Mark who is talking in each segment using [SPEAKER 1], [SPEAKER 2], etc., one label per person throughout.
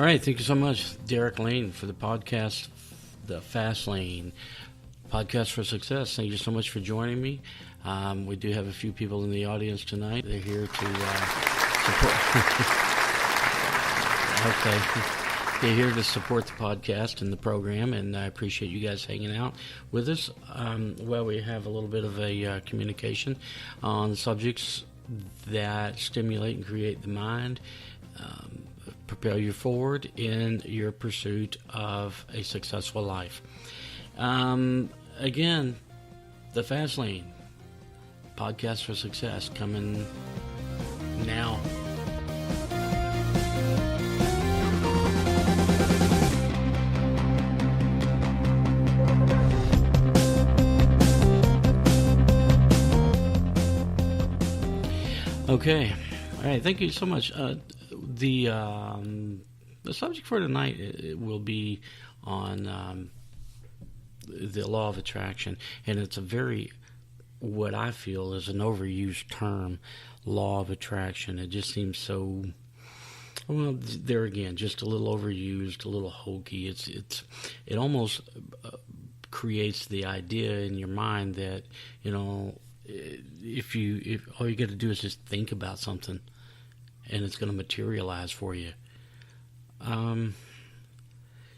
[SPEAKER 1] right, thank you so much, Derek Lane, for the podcast, the Fast Lane Podcast for Success. Thank you so much for joining me. We do have a few people in the audience tonight. They're here to support. Okay. They're here to support the podcast and the program, and I appreciate you guys hanging out with us. We have a little bit of a communication on subjects that stimulate and create the mind, propel you forward in your pursuit of a successful life. Again, the Fast Lane Podcast for Success coming now. Okay, all right. Thank you so much. The subject for tonight will be on the law of attraction, and it's a very, what I feel is an overused term, law of attraction. It just seems so, well, there again, just a little overused, a little hokey. It almost creates the idea in your mind that, you know, if all you got to do is just think about something and it's going to materialize for you.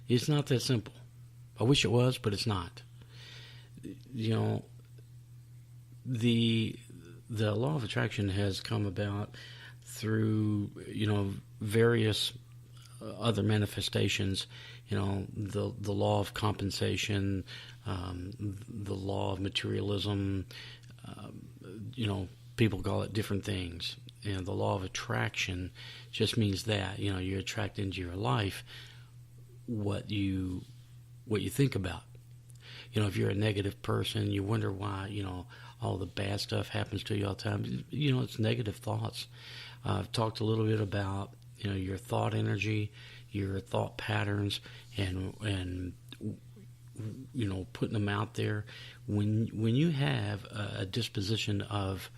[SPEAKER 1] It's not that simple. I wish it was, but it's not. You know, the law of attraction has come about through, you know, various other manifestations. You know, the law of compensation, the law of materialism. You know, people call it different things. And the law of attraction just means that, you know, you attract into your life what you think about. You know, if you're a negative person, you wonder why, you know, all the bad stuff happens to you all the time. You know, it's negative thoughts. I've talked a little bit about, you know, your thought energy, your thought patterns, and you know, putting them out there. When you have a disposition of,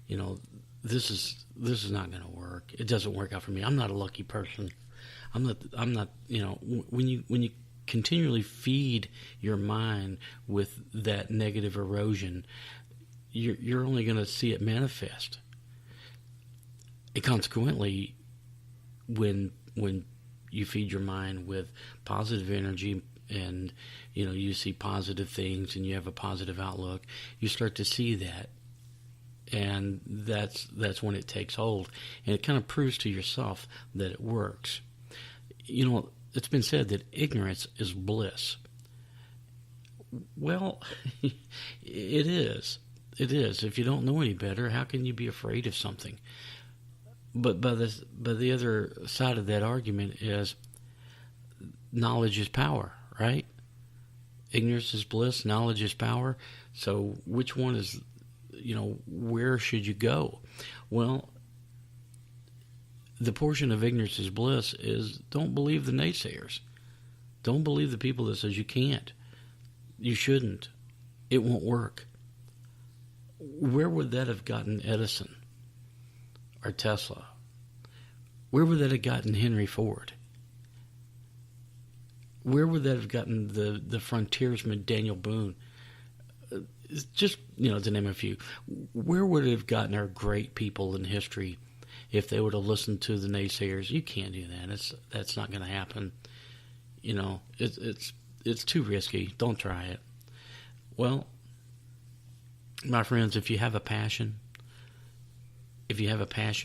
[SPEAKER 1] you know, this is not going to work. It doesn't work out for me. I'm not a lucky person. I'm not. You know, when you continually feed your mind with that negative erosion, you're only going to see it manifest. And consequently, when you feed your mind with positive energy, and you know, you see positive things and you have a positive outlook, you start to see that, and that's when it takes hold, and it kind of proves to yourself that it works. You know, it's been said that ignorance is bliss. Well, it is. It is. If you don't know any better, how can you be afraid of something? But the other side of that argument is knowledge is power, right? Ignorance is bliss, knowledge is power. So which one is, you know, where should you go? Well, the portion of ignorance is bliss is don't believe the naysayers. Don't believe the people that says you can't, you shouldn't, it won't work. Where would that have gotten Edison or Tesla? Where would that have gotten Henry Ford? Where would that have gotten the frontiersman Daniel Boone? Just, you know, to name a few. Where would it have gotten our great people in history if they would have listened to the naysayers? You can't do that. That's not going to happen. You know, it's too risky. Don't try it. Well, my friends, if you have a passion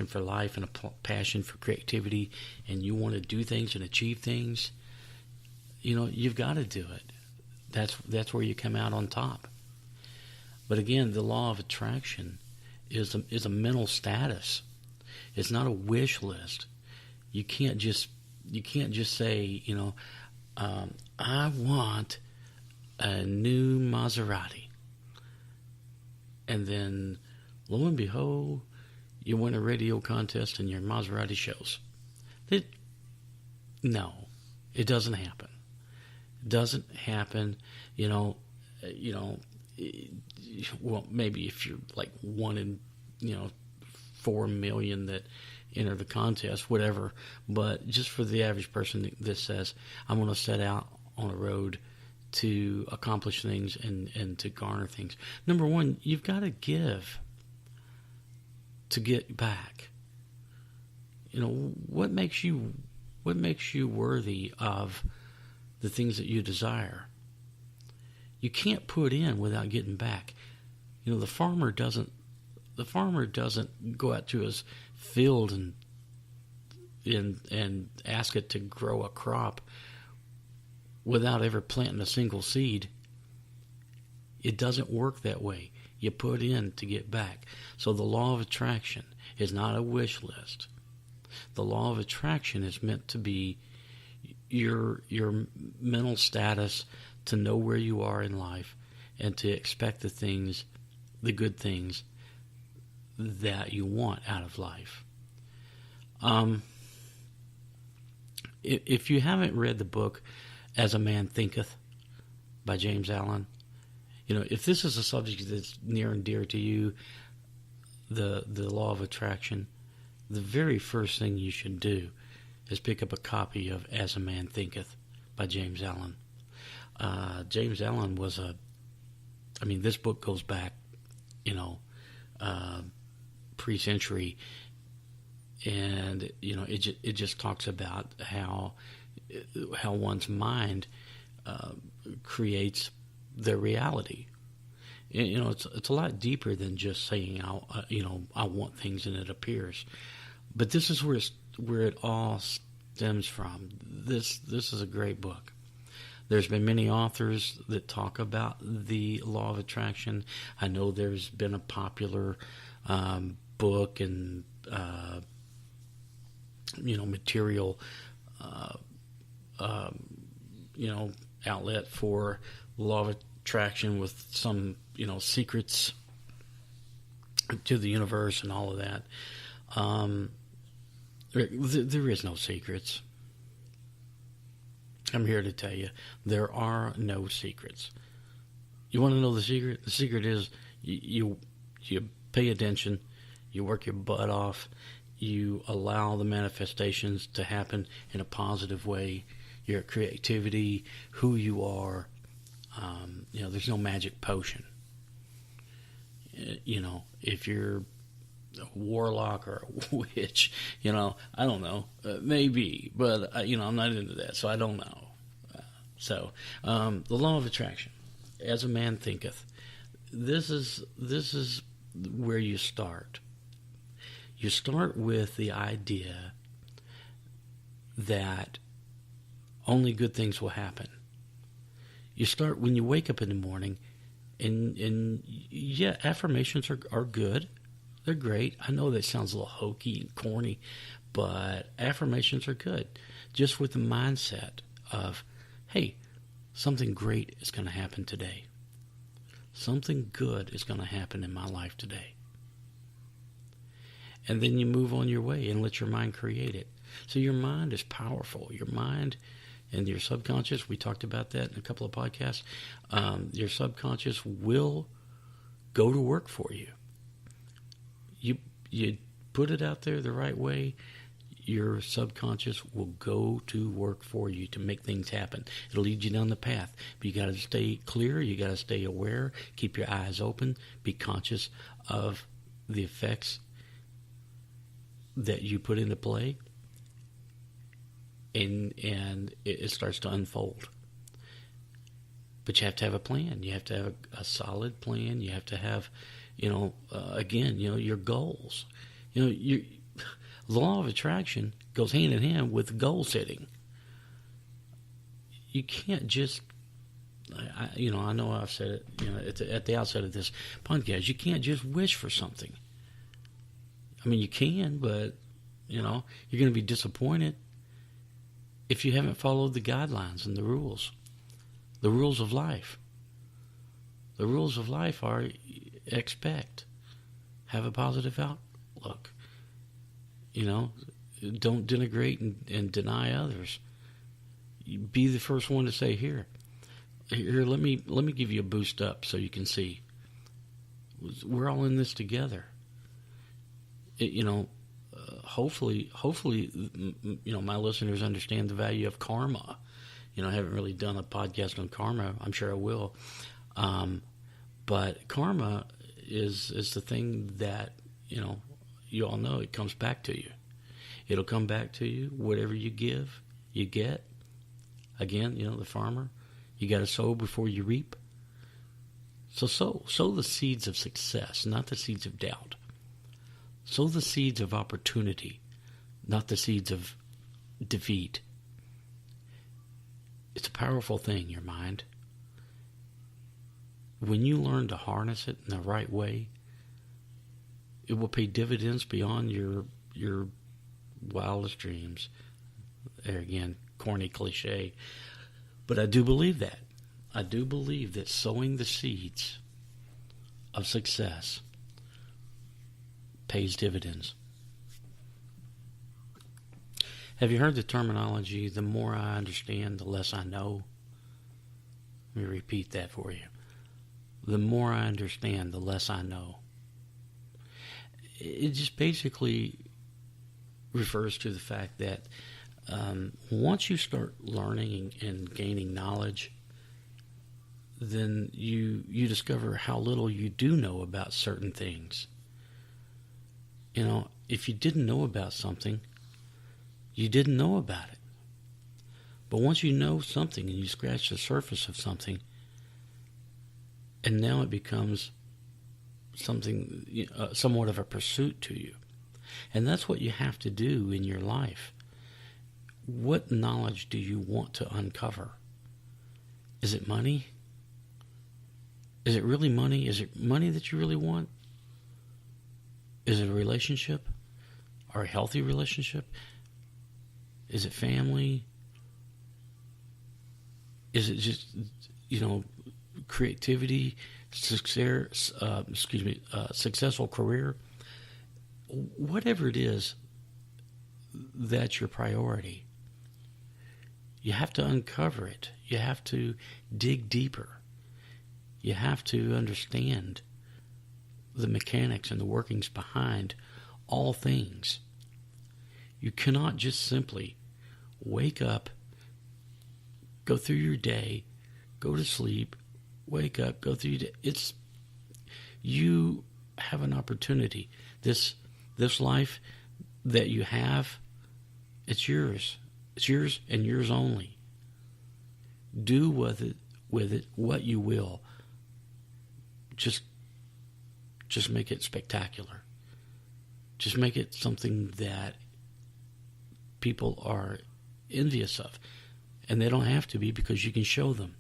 [SPEAKER 1] for life and a passion for creativity, and you want to do things and achieve things, you know, you've got to do it. That's where you come out on top. But again, the law of attraction is a mental status. It's not a wish list. You can't just say, you know, I want a new Maserati, and then lo and behold, you win a radio contest and your Maserati shows. No, it doesn't happen. It doesn't happen. You know. Well, maybe if you're like 1 in, you know, 4 million that enter the contest, whatever. But just for the average person that says, I'm going to set out on a road to accomplish things and to garner things. Number one, you've got to give to get back. You know, what makes you worthy of the things that you desire? You can't put in without getting back. You know, the farmer doesn't go out to his field and ask it to grow a crop without ever planting a single seed. It doesn't work that way. You put in to get back. So the law of attraction is not a wish list. The law of attraction is meant to be your mental status, to know where you are in life and to expect the good things that you want out of life. If you haven't read the book As a Man Thinketh by James Allen, you know, if this is a subject that's near and dear to you, the law of attraction, the very first thing you should do is pick up a copy of As a Man Thinketh by James Allen. James Allen was this book goes back, you know, pre-century, and you know, it just talks about how one's mind creates their reality. You know, it's a lot deeper than just saying I want things and it appears. But this is where it all stems from. This is a great book. There's been many authors that talk about the law of attraction. I know there's been a popular book and material outlet for the law of attraction with some secrets to the universe and all of that. There is no secrets. I'm here to tell you, there are no secrets. You want to know the secret? The secret is you pay attention, you work your butt off, you allow the manifestations to happen in a positive way. Your creativity, who you are, there's no magic potion. If you're a warlock or a witch, I don't know, maybe, but I'm not into that, so I don't know. The law of attraction, as a man thinketh. This is where you start. You start with the idea that only good things will happen. You start when you wake up in the morning, and yeah, affirmations are good. They're great. I know that sounds a little hokey and corny, but affirmations are good. Just with the mindset of, hey, something great is going to happen today. Something good is going to happen in my life today. And then you move on your way and let your mind create it. So your mind is powerful. Your mind and your subconscious, we talked about that in a couple of podcasts, your subconscious will go to work for you. You put it out there the right way, your subconscious will go to work for you to make things happen. It'll lead you down the path. But you got to stay clear. You got to stay aware. Keep your eyes open. Be conscious of the effects that you put into play. And it starts to unfold. But you have to have a plan. You have to have a solid plan. You have to have, your goals. The law of attraction goes hand in hand with goal setting. You can't just, I know I've said it, at the outset of this podcast, you can't just wish for something. I mean, you can, but, you're going to be disappointed if you haven't followed the guidelines and the rules of life. The rules of life are expect, have a positive outlook. Don't denigrate and deny others. Be the first one to say, here, let me give you a boost up so you can see. We're all in this together. hopefully, my listeners understand the value of karma. I haven't really done a podcast on karma. I'm sure I will. But karma is the thing that, you all know it comes back to you. It'll come back to you. Whatever you give, you get. Again, the farmer, you got to sow before you reap. So sow the seeds of success, not the seeds of doubt. Sow the seeds of opportunity, not the seeds of defeat. It's a powerful thing, your mind. When you learn to harness it in the right way, it will pay dividends beyond your wildest dreams. There again, corny cliche. But I do believe that. I do believe that sowing the seeds of success pays dividends. Have you heard the terminology, the more I understand, the less I know? Let me repeat that for you. The more I understand, the less I know. It just basically refers to the fact that once you start learning and gaining knowledge, then you discover how little you do know about certain things. If you didn't know about something, you didn't know about it. But once you know something and you scratch the surface of something, and now it becomes something, somewhat of a pursuit to you. And that's what you have to do in your life. What knowledge do you want to uncover? Is it money? Is it really money? Is it money that you really want? Is it a relationship? Or a healthy relationship? Is it family? Is it just, creativity, successful career? Whatever it is, that's your priority. You have to uncover it. You have to dig deeper. You have to understand the mechanics and the workings behind all things. You cannot just simply wake up, go through your day, go to sleep, wake up, go through your day. You have an opportunity. This life that you have, it's yours. It's yours and yours only. Do with it what you will. Just make it spectacular. Just make it something that people are envious of. And they don't have to be, because you can show them.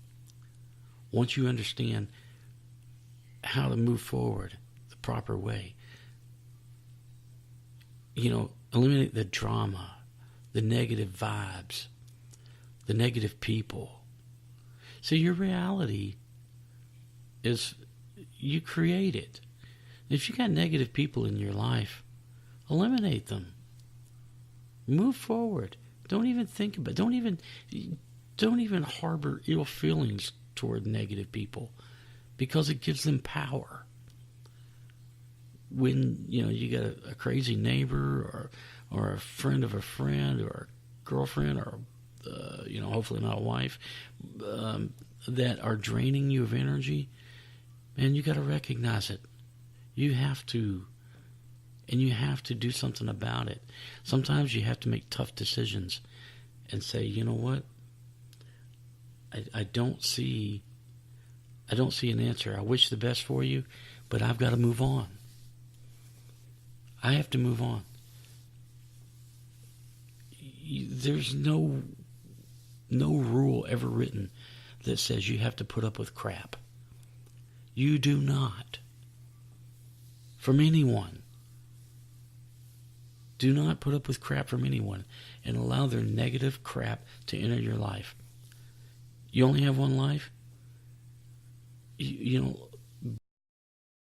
[SPEAKER 1] Once you understand how to move forward the proper way, eliminate the drama, the negative vibes, the negative people. So your reality is, you create it. If you got negative people in your life, eliminate them. Move forward. Don't even think about it. Don't even harbor ill feelings toward negative people, because it gives them power. When you got a crazy neighbor or a friend of a friend or a girlfriend or hopefully not a wife, that are draining you of energy, man, you got to recognize it. You have to. And you have to do something about it. Sometimes you have to make tough decisions and say, you know what? I don't see an answer. I wish the best for you, but I've got to move on. I have to move on. There's no rule ever written that says you have to put up with crap. You do not. From anyone. Do not put up with crap from anyone and allow their negative crap to enter your life. You only have one life.